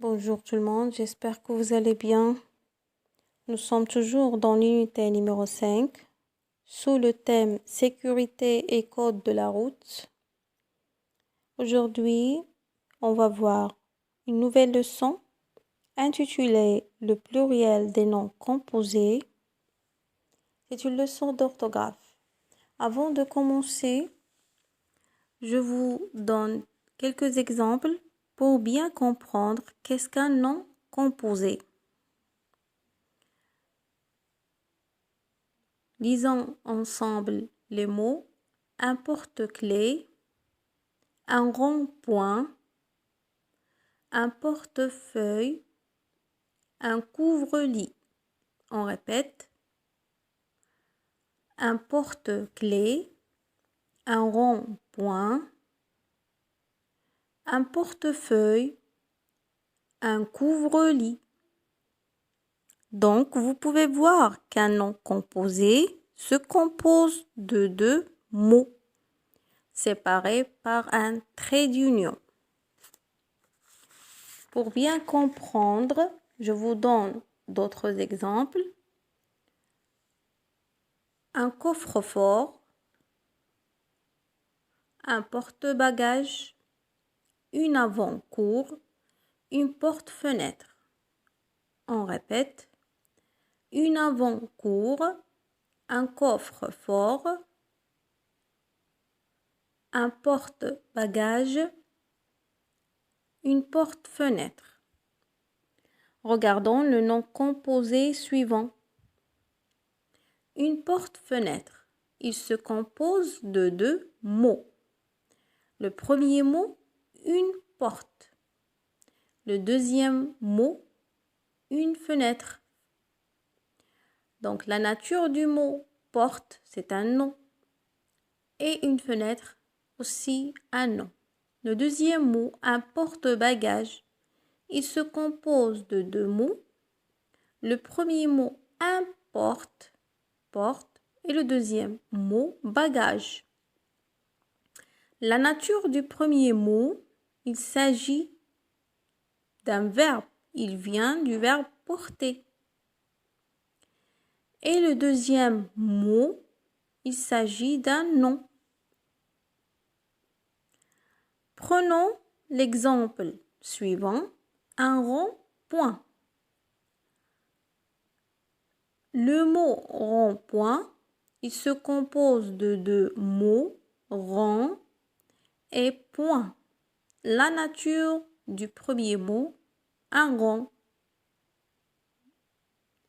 Bonjour tout le monde, j'espère que vous allez bien. Nous sommes toujours dans l'unité numéro 5, sous le thème sécurité et code de la route. Aujourd'hui, on va voir une nouvelle leçon intitulée le pluriel des noms composés. C'est une leçon d'orthographe. Avant de commencer, je vous donne quelques exemples pour bien comprendre qu'est-ce qu'un nom composé. Lisons ensemble les mots un porte-clés, un rond-point, un portefeuille, un couvre-lit. On répète. Un porte-clés, un rond-point, un portefeuille, un couvre-lit. Donc, vous pouvez voir qu'un nom composé se compose de deux mots séparés par un trait d'union. Pour bien comprendre, je vous donne d'autres exemples. Un coffre-fort, un porte-bagages, une avant-cour, une porte-fenêtre. On répète. Une avant-cour, un coffre-fort, un porte-bagages, une porte-fenêtre. Regardons le nom composé suivant. Une porte-fenêtre. Il se compose de deux mots. Le premier mot, une porte. Le deuxième mot, une fenêtre. Donc, la nature du mot porte, c'est un nom. Et une fenêtre, aussi un nom. Le deuxième mot, un porte-bagages. Il se compose de deux mots. Le premier mot, un porte, et le deuxième mot, bagage. La nature du premier mot, il s'agit d'un verbe. Il vient du verbe porter. Et le deuxième mot, il s'agit d'un nom. Prenons l'exemple suivant, un rond-point. Le mot rond-point, il se compose de deux mots, rond et point. La nature du premier mot, un rond,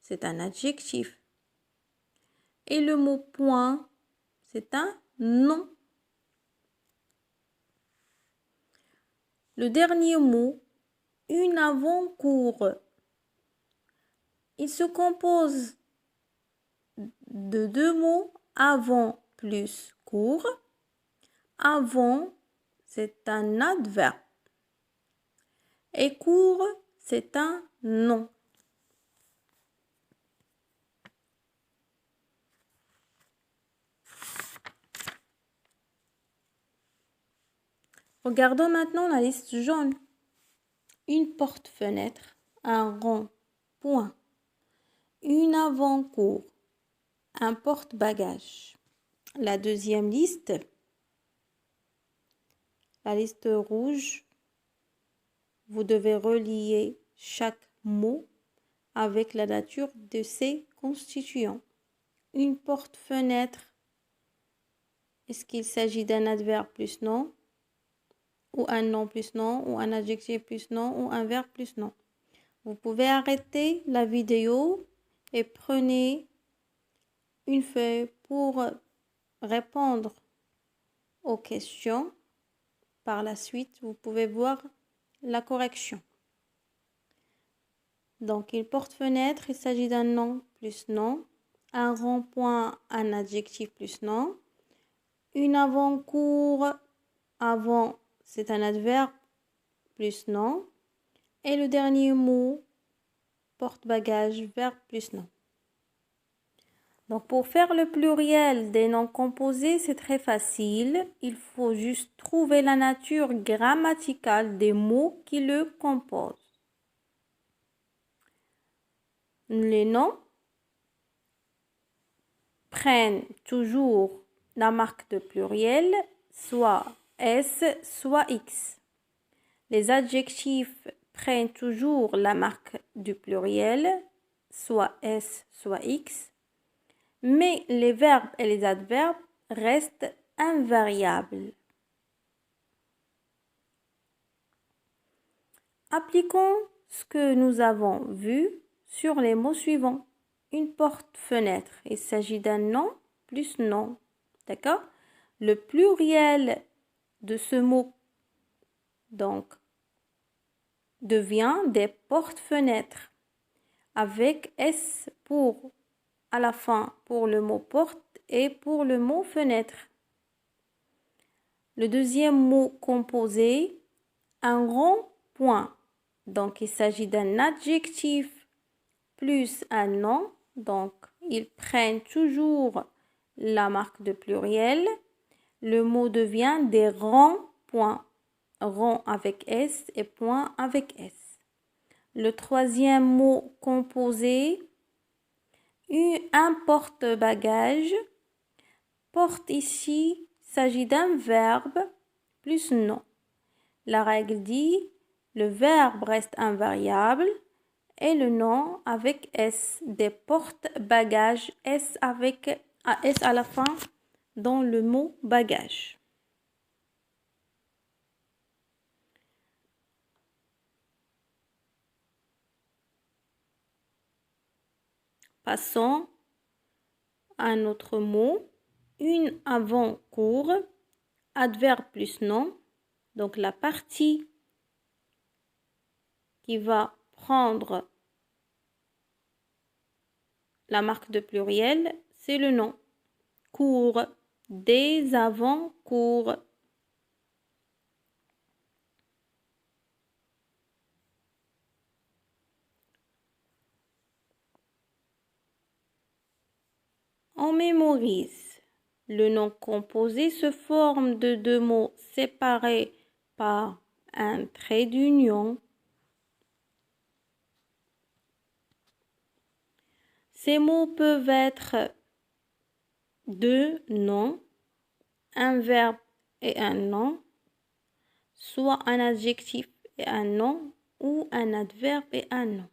c'est un adjectif. Et le mot point, c'est un nom. Le dernier mot, une avant-cour. Il se compose de deux mots, avant plus court. Avant, c'est un adverbe. Et court, c'est un nom. Regardons maintenant la liste jaune. Une porte-fenêtre, un rond-point, une avant-cour, un porte-bagages. La deuxième liste, la liste rouge, vous devez relier chaque mot avec la nature de ses constituants. Une porte-fenêtre, est-ce qu'il s'agit d'un adverbe plus nom, ou un nom plus nom, ou un adjectif plus nom, ou un verbe plus nom? Vous pouvez arrêter la vidéo et prenez une feuille pour répondre aux questions. Par la suite, vous pouvez voir la correction. Donc, une porte-fenêtre, il s'agit d'un nom plus nom. Un rond-point, un adjectif plus nom. Une avant-cour, avant, c'est un adverbe plus nom. Et le dernier mot, porte-bagages, verbe plus nom. Donc, pour faire le pluriel des noms composés, c'est très facile. Il faut juste trouver la nature grammaticale des mots qui le composent. Les noms prennent toujours la marque de pluriel, soit S, soit X. Les adjectifs prennent toujours la marque du pluriel, soit S, soit X. Mais les verbes et les adverbes restent invariables. Appliquons ce que nous avons vu sur les mots suivants. Une porte-fenêtre, il s'agit d'un nom plus nom. D'accord? Le pluriel de ce mot, donc, devient des portes-fenêtres avec S pour à la fin pour le mot porte et pour le mot fenêtre. Le deuxième mot composé, un rond-point. Donc, il s'agit d'un adjectif plus un nom. Donc, ils prennent toujours la marque de pluriel. Le mot devient des ronds-points. Rond avec S et point avec S. Le troisième mot composé, un porte-bagages. Porte ici, il s'agit d'un verbe plus nom. La règle dit, le verbe reste invariable et le nom avec S, des porte-bagages, S avec S à la fin dans le mot bagage. Passons à un autre mot, une avant-cour, adverbe plus nom. Donc la partie qui va prendre la marque de pluriel, c'est le nom. Cours, des avant-cours. On mémorise. Le nom composé se forme de deux mots séparés par un trait d'union. Ces mots peuvent être deux noms, un verbe et un nom, soit un adjectif et un nom ou un adverbe et un nom.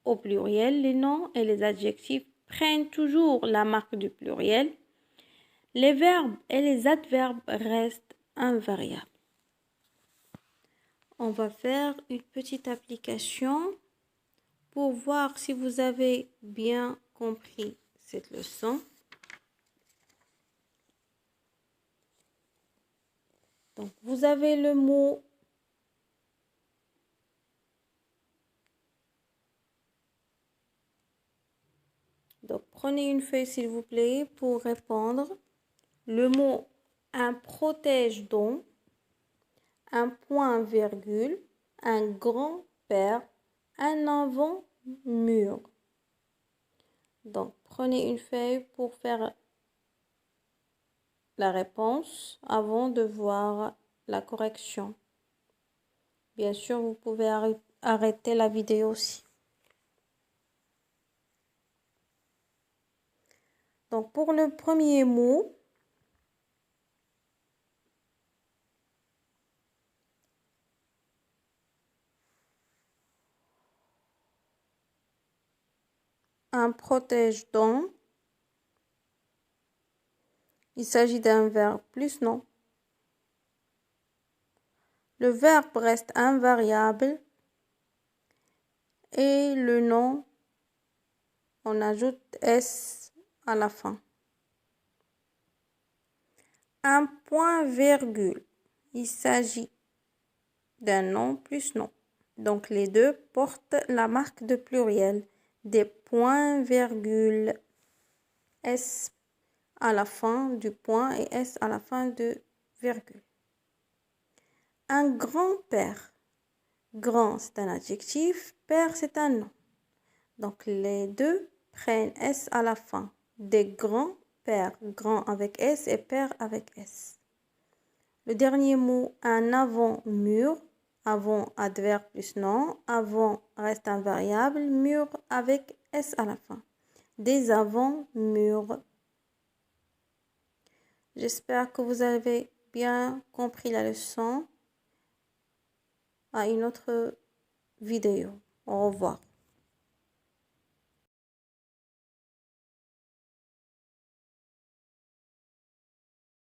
Au pluriel, les noms et les adjectifs prennent toujours la marque du pluriel. Les verbes et les adverbes restent invariables. On va faire une petite application pour voir si vous avez bien compris cette leçon. Donc, vous avez le mot donc, prenez une feuille s'il vous plaît pour répondre. Le mot un protège-dents, un point-virgule, un grand-père, un avant-mur. Donc, prenez une feuille pour faire la réponse avant de voir la correction. Bien sûr, vous pouvez arrêter la vidéo aussi. Donc, pour le premier mot, un protège-dents, il s'agit d'un verbe plus nom. Le verbe reste invariable et le nom, on ajoute S à la fin. Un point-virgule, il s'agit d'un nom plus nom. Donc les deux portent la marque de pluriel. Des points-virgules, S à la fin du point et S à la fin de virgule. Un grand-père. Grand, c'est un adjectif. Père, c'est un nom. Donc, les deux prennent S à la fin. Des grands-pères. Grand avec S et père avec S. Le dernier mot, un avant-mur. Avant, adverbe plus nom. Avant reste invariable. Mur avec S à la fin. Des avant, mur. J'espère que vous avez bien compris la leçon. À une autre vidéo. Au revoir.